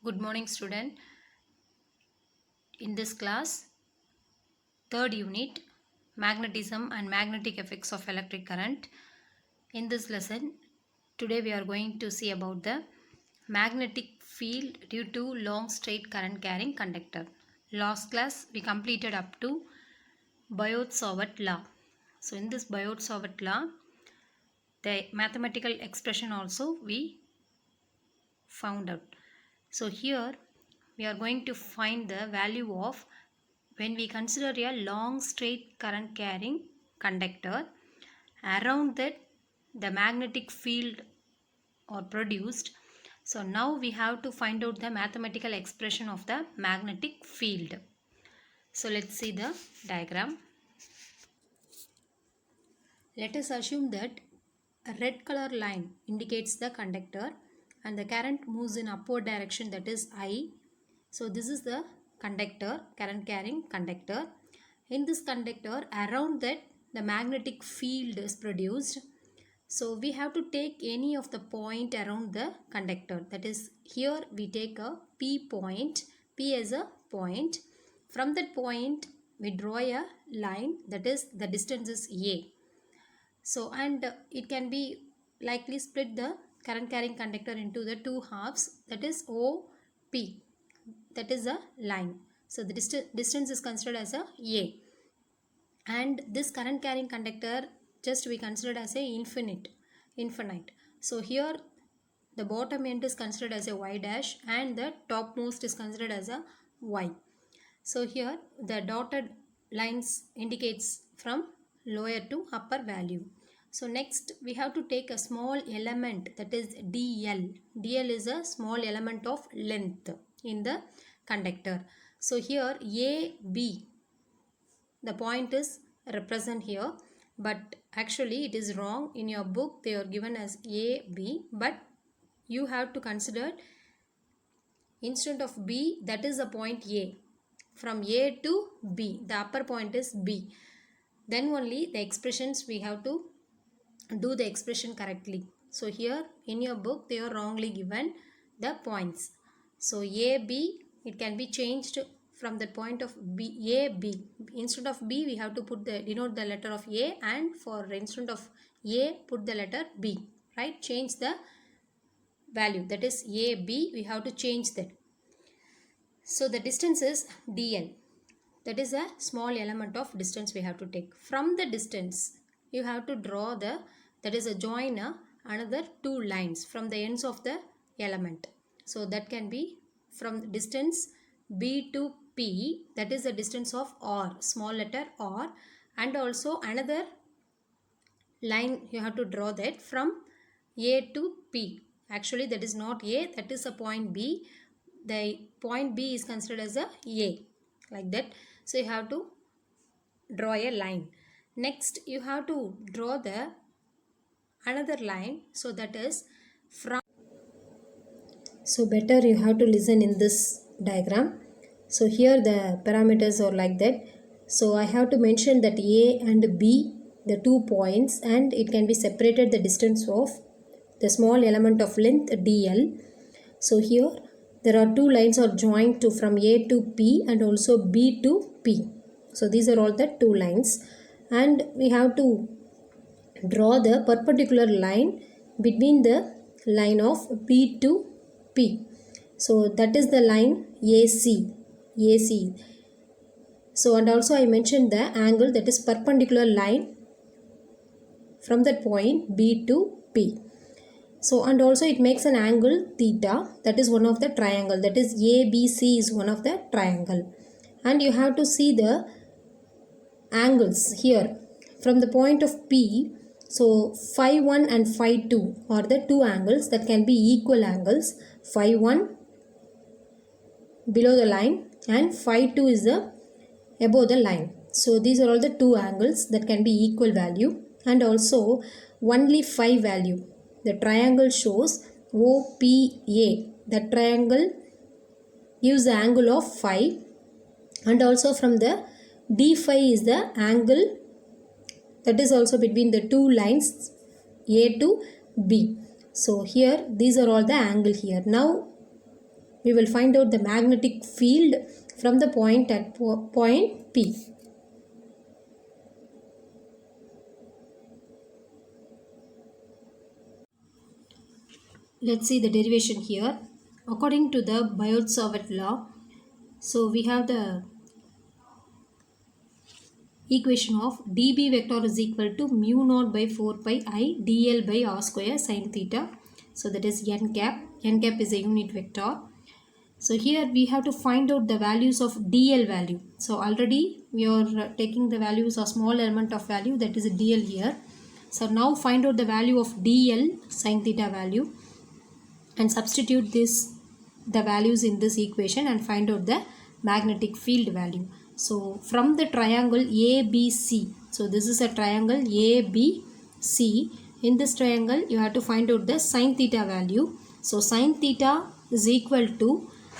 Good morning, student. In this class, third unit, magnetism and magnetic effects of electric current. In this lesson, today we are going to see about the magnetic field due to long straight current carrying conductor. Last class, we completed up to Biot-Savart law. So, in this Biot-Savart law, the mathematical expression also we found out. So, here we are going to find the value of when we consider a long straight current carrying conductor. Around that the magnetic field are produced. So now we have to find out the mathematical expression of the magnetic field. So let's see the diagram. Let us assume that a red color line indicates the conductor and the current moves in upward direction, that is I. So this is the conductor, current carrying conductor. In this conductor, around that the magnetic field is produced. So we have to take any of the point around the conductor. That is, here we take a P point, P as a point. From that point we draw a line, that is the distance is A. So and it can be likely split the current carrying conductor into the two halves, that is OP, that is a line. So the distance is considered as a A, and this current carrying conductor just we considered as a infinite. So here the bottom end is considered as a Y dash and the topmost is considered as a Y. So here the dotted lines indicates from lower to upper value. So next we have to take a small element, that is DL. DL is a small element of length in the conductor. So here AB, the point is represent here, but actually it is wrong. In your book they are given as AB, but you have to consider instead of B, that is a point A. From A to B, the upper point is B. Then only the expressions we have to do the expression correctly. So here in your book they are wrongly given the points. So AB, it can be changed from the point of B, AB. Instead of B we have to put the denote the letter of A, and for instead of A put the letter B, right? Change the value, that is AB, we have to change that. So the distance is DL, that is a small element of distance we have to take. From the distance you have to draw the, that is a join another two lines from the ends of the element. So that can be from distance B to P, that is the distance of R, small letter R, and also another line you have to draw that from A to P. Actually that is not A, that is a point B. The point B is considered as a A, like that. So you have to draw a line. Next you have to draw the another line, so that is from, so better you have to listen in this diagram. So here the parameters are like that. So I have to mention that A and B, the 2 points, and it can be separated the distance of the small element of length DL. So here there are two lines are joined to from A to P and also B to P. So these are all the two lines, and we have to draw the perpendicular line between the line of B to P. So that is the line AC. So and also I mentioned the angle, that is perpendicular line from that point B to P. So and also it makes an angle theta, that is one of the triangle, that is ABC is one of the triangle. And you have to see the angles here from the point of P. So phi 1 and phi 2 are the two angles that can be equal angles. Phi 1 below the line and phi 2 is the above the line. So these are all the two angles that can be equal value, and also only phi value. The triangle shows OPA. The triangle gives the angle of phi, and also from the D phi is the angle that is also between the two lines A to B. So here these are all the angle here. Now we will find out the magnetic field from the point at point P. Let's see the derivation here. According to the Biot-Savart law, so we have the equation of dB vector is equal to mu naught by 4 pi I dl by r square sin theta. So that is n cap. N cap is a unit vector. So here we have to find out the values of dl value. So already we are taking the values of small element of value, that is a dl here. So now find out the value of dl sin theta value and substitute the values in this equation and find out the magnetic field value. So from the triangle ABC, so this is a triangle ABC. In this triangle you have to find out the sin theta value. So sin theta is equal to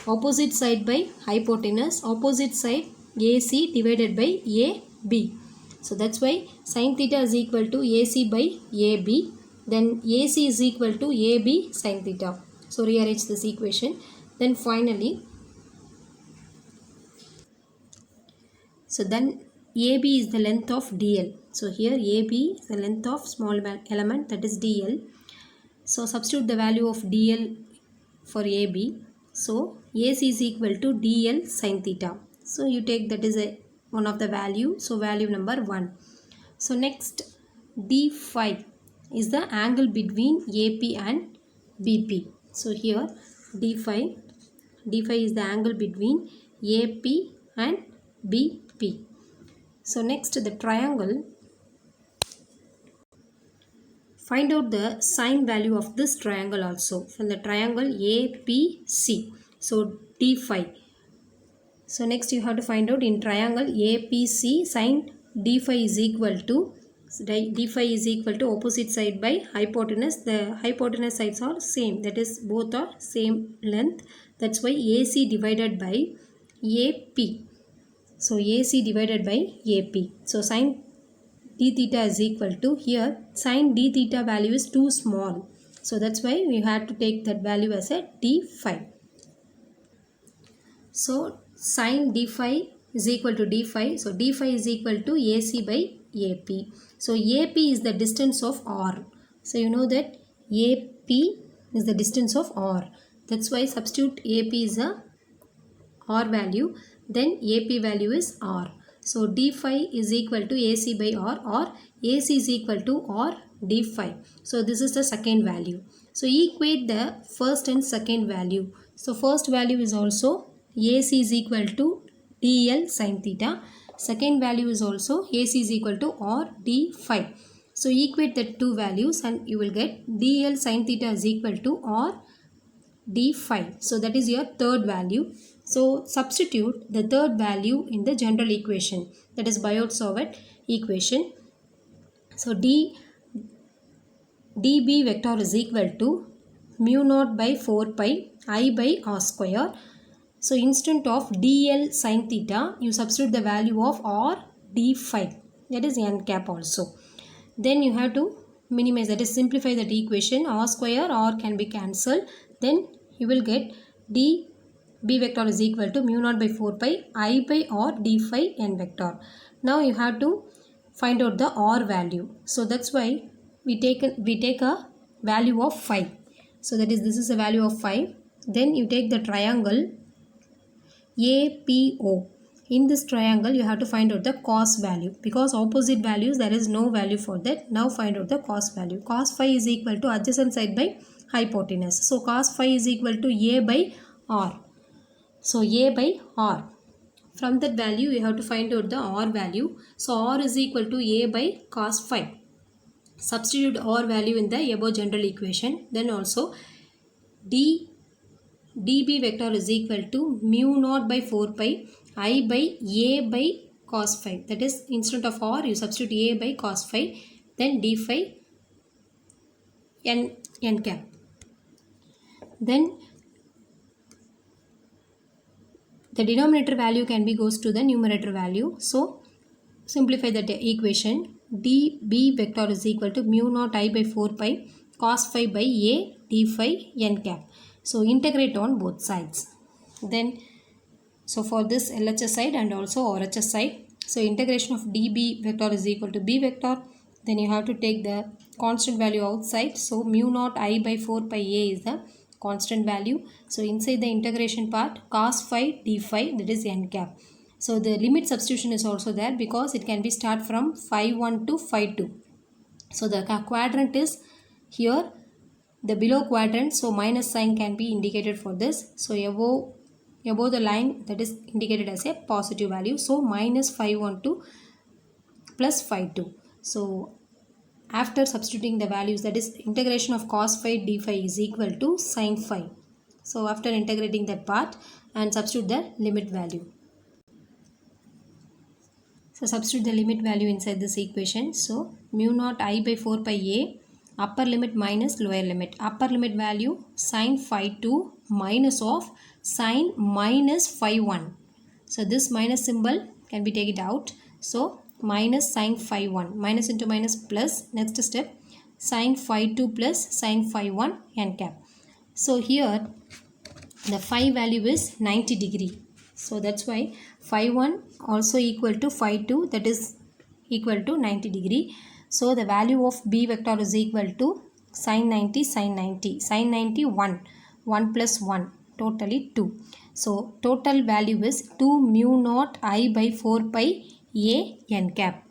opposite side by hypotenuse, opposite side AC divided by AB. So that's why sin theta is equal to AC by AB. Then AC is equal to AB sin theta. So rearrange this equation. Then finally, so then AB is the length of DL. So here AB is the length of small element, that is DL. So substitute the value of DL for AB. So AC is equal to DL sin theta. So you take that is one of the value. So value number 1. So next D phi is the angle between AP and BP. So here D phi is the angle between AP and BP. So next the triangle, find out the sine value of this triangle also from the triangle APC. So D phi. So next you have to find out in triangle APC sine D phi is equal to, D phi is equal to opposite side by hypotenuse. The hypotenuse sides are same, that is both are same length. That's why AC divided by AP. So AC divided by AP. So sin d theta is equal to, here sin d theta value is too small. So that's why we had to take that value as a d phi. So sin d phi is equal to d phi. So d phi is equal to AC by AP. So AP is the distance of R. So you know that AP is the distance of R. That's why substitute AP is a R value. Then AP value is R. So d phi is equal to AC by R, or AC is equal to R d phi. So this is the second value. So equate the first and second value. So first value is also AC is equal to DL sin theta. Second value is also AC is equal to R d phi. So equate the two values and you will get DL sin theta is equal to R d phi. So that is your third value. So substitute the third value in the general equation, that is Biot-Savart equation. So dB vector is equal to mu naught by 4 pi I by r square. So instead of DL sin theta, you substitute the value of R d phi, that is n cap also. Then you have to minimize, that is simplify that equation. R square, R can be cancelled. Then you will get dB vector is equal to mu naught by 4 pi I by R d phi n vector. Now you have to find out the R value. So that's why we take a value of 5. So that is, this is a value of 5. Then you take the triangle APO. In this triangle you have to find out the cos value, because opposite values there is no value for that. Now find out the cos value. Cos phi is equal to adjacent side by hypotenuse. So cos phi is equal to A by R. So A by R. From that value you have to find out the R value. So R is equal to A by cos phi. Substitute R value in the above general equation. Then also dB vector is equal to mu naught by 4 pi I by A by cos phi. That is, instead of R you substitute A by cos phi. Then d phi n cap. Then the denominator value can be goes to the numerator value. So simplify the equation. dB vector is equal to mu naught I by 4 pi cos phi by A d phi n cap. So integrate on both sides. Then so for this LHS side and also RHS side, so integration of dB vector is equal to B vector. Then you have to take the constant value outside. So mu naught I by 4 pi A is the constant value. So inside the integration part, cos phi d phi, that is n cap. So the limit substitution is also there because it can be start from phi 1 to phi 2. So the quadrant is here, the below quadrant, so minus sign can be indicated for this. So above the line, that is indicated as a positive value. So minus phi 1 to plus phi 2. So after substituting the values, that is integration of cos phi d phi is equal to sin phi. So after integrating that part and substitute the limit value. So substitute the limit value inside this equation. So mu naught I by 4 pi A, upper limit minus lower limit. Upper limit value sin phi 2 minus of sin minus phi 1. So this minus symbol can be taken out. So minus sin phi 1. Minus into minus plus. Next step, sin phi 2 plus sin phi 1 n cap. So here the phi value is 90 degree. So that's why phi 1 also equal to phi 2, that is equal to 90 degree. So the value of B vector is equal to sin 90 sin 90. Sin 90 1. 1 plus 1. Totally 2. So total value is 2 mu naught I by 4 pi A n cap.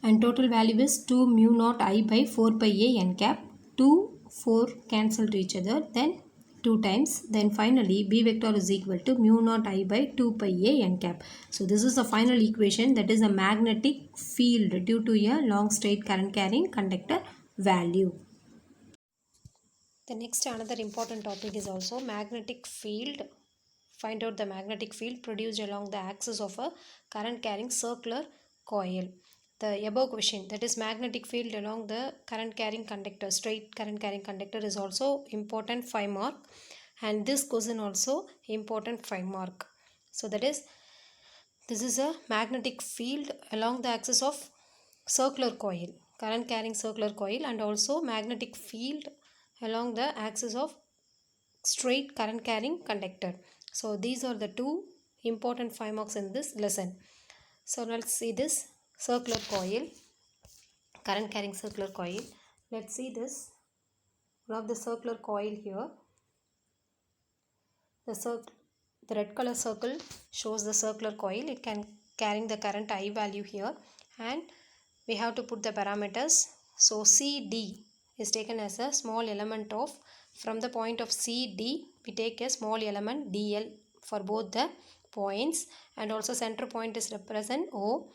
And total value is 2 mu naught I by 4 pi A n cap. 2, 4 cancel to each other. Then 2 times. Then finally B vector is equal to mu naught I by 2 pi A n cap. So this is the final equation, that is a magnetic field due to a long straight current carrying conductor value. The next another important topic is also magnetic field. Find out the magnetic field produced along the axis of a current carrying circular coil. The above question, that is magnetic field along the current carrying conductor, straight current carrying conductor, is also important 5 mark, and this question also important 5 mark. So that is, this is a magnetic field along the axis of circular coil, current carrying circular coil, and also magnetic field along the axis of straight current carrying conductor. So these are the two important 5 marks in this lesson. So let's see this circular coil, current carrying circular coil. Let's see this, one of the circular coil here. The red color circle shows the circular coil. It can carrying the current I value here, and we have to put the parameters. So CD is taken as a small element of, from the point of CD we take a small element DL for both the points, and also center point is represent O,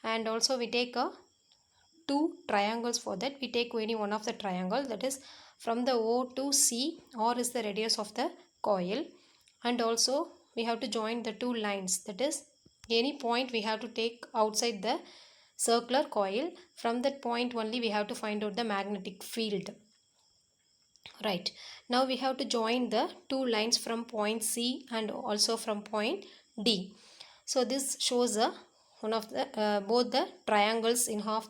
and also we take a two triangles. For that we take any one of the triangle, that is from the O to C, or is the radius of the coil, and also we have to join the two lines, that is any point we have to take outside the circular coil. From that point only we have to find out the magnetic field. Right, now we have to join the two lines from point C and also from point D. So this shows a one of the both the triangles in half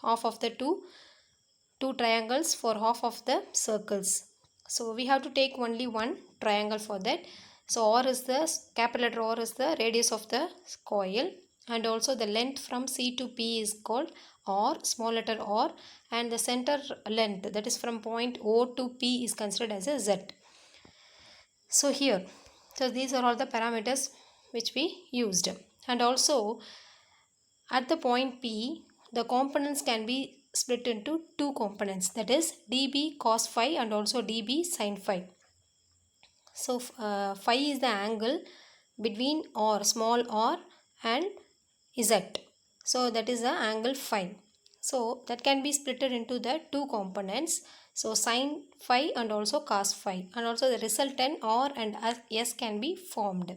of the two triangles for half of the circles. So we have to take only one triangle for that. So R is the capital letter R is the radius of the coil, and also the length from C to P is called R, small letter R, and the center length, that is from point O to P, is considered as a Z. So here, so these are all the parameters which we used, and also at the point P the components can be split into two components, that is dB cos phi and also dB sin phi. So phi is the angle between R, small r, and Z. So that is the angle phi. So that can be split into the two components. So sin phi and also cos phi, and also the resultant R and S can be formed.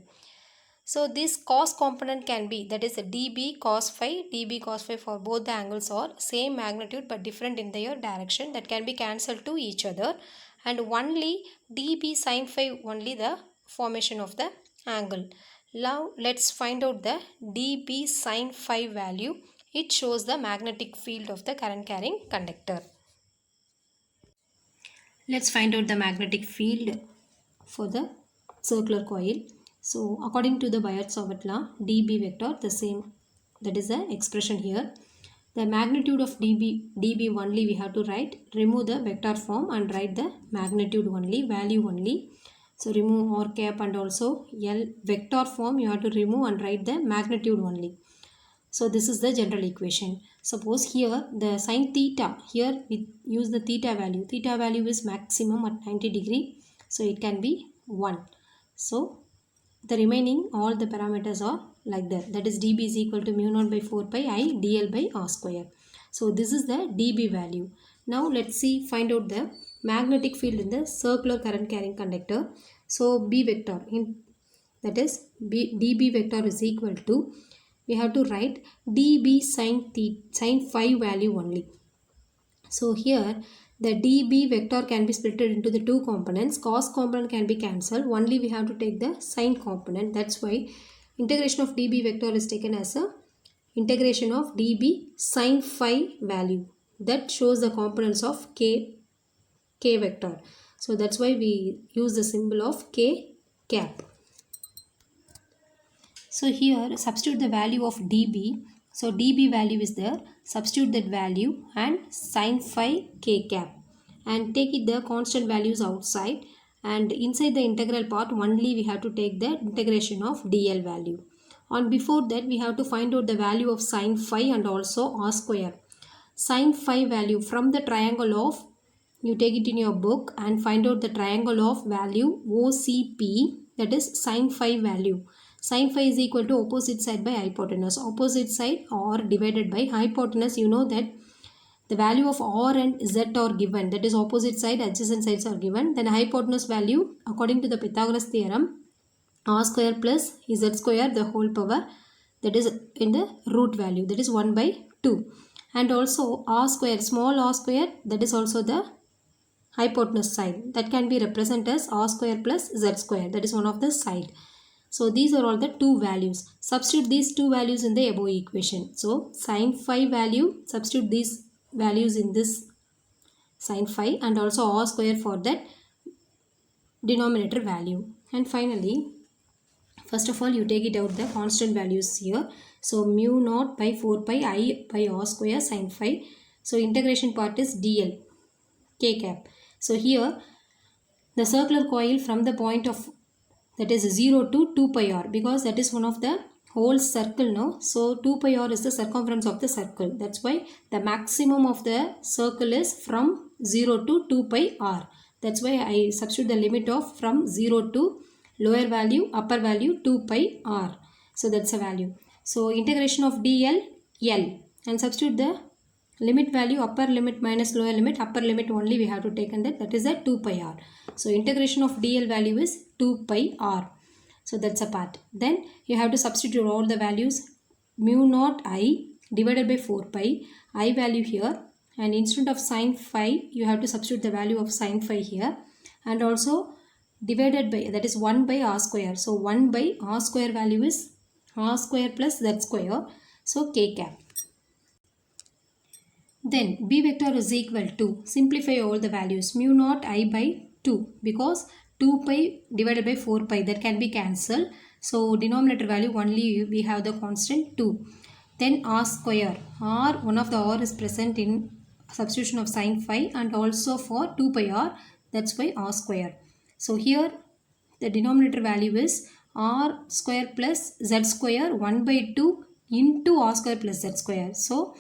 So this cos component can be, that is a dB cos phi for both the angles are same magnitude but different in their direction, that can be cancelled to each other, and only dB sin phi only the formation of the angle. Now let's find out the dB sin phi value. It shows the magnetic field of the current carrying conductor. Let's find out the magnetic field for the circular coil. So according to the Biot-Savart law, dB vector, the same, that is the expression here. The magnitude of dB only we have to write, remove the vector form and write the magnitude only, value only. So remove R cap and also L vector form you have to remove and write the magnitude only. So this is the general equation. Suppose here the sine theta, here we use the theta value. Theta value is maximum at 90 degree. So it can be 1. So the remaining all the parameters are like that. That is dB is equal to mu naught by 4 pi I dl by r square. So this is the dB value. Now let's see, find out the magnetic field in the circular current carrying conductor. So B vector, that is dB vector is equal to, we have to write dB sine phi value only. So here the dB vector can be split into the two components. Cos component can be cancelled. Only we have to take the sine component. That's why integration of dB vector is taken as a integration of dB sine phi value. That shows the components of k vector. So that's why we use the symbol of k cap. So here substitute the value of dB. So dB value is there. Substitute that value and sine phi k cap. And take it the constant values outside. And inside the integral part only we have to take the integration of dl value. And before that we have to find out the value of sine phi and also r square. Sine phi value from the triangle of, you take it in your book and find out the triangle of value OCP, that is sine phi value. Sine phi is equal to opposite side by hypotenuse. Opposite side or divided by hypotenuse, you know that the value of r and z are given, that is opposite side, adjacent sides are given. Then hypotenuse value according to the Pythagoras theorem, r square plus z square the whole power, that is in the root value, that is 1 by 2. And also r square, small r square, that is also the hypotenuse side, that can be represented as r square plus z square, that is one of the side. So these are all the two values. Substitute these two values in the above equation. So sine phi value, substitute these values in this sine phi and also r square for that denominator value. And finally, first of all you take it out the constant values here. So mu naught by 4 pi I by r square sine phi. So integration part is dl k cap. So here the circular coil from the point of, that is 0 to 2 pi r, because that is one of the whole circle now. So 2 pi r is the circumference of the circle. That's why the maximum of the circle is from 0 to 2 pi r. That's why I substitute the limit of from 0 to lower value, upper value 2 pi r. So that's a value. So integration of dl, L, and substitute the limit value, upper limit minus lower limit, upper limit only we have to take, and that is a 2 pi r. So integration of dl value is 2 pi r. So that's a part. Then you have to substitute all the values. Mu naught I divided by 4 pi, I value here, and instead of sine phi you have to substitute the value of sine phi here, and also divided by, that is 1 by r square. So 1 by r square value is r square plus z square. So k cap. Then B vector is equal to, simplify all the values, mu naught I by 2, because 2 pi divided by 4 pi, that can be cancelled. So denominator value only we have the constant 2. Then r square, r, one of the r is present in substitution of sine phi and also for 2 pi r, that's why r square. So here the denominator value is r square plus z square 1 by 2 into r square plus z square. So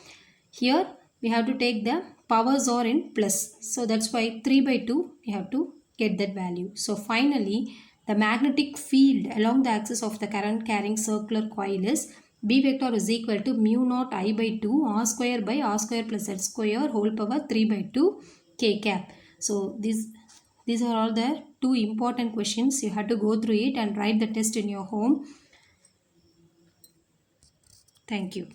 here we have to take the powers are in plus. So that's why 3 by 2 we have to get that value. So finally the magnetic field along the axis of the current carrying circular coil is B vector is equal to mu naught I by 2 r square by r square plus z square whole power 3 by 2 k cap. So these are all the two important questions. You have to go through it and write the test in your home. Thank you.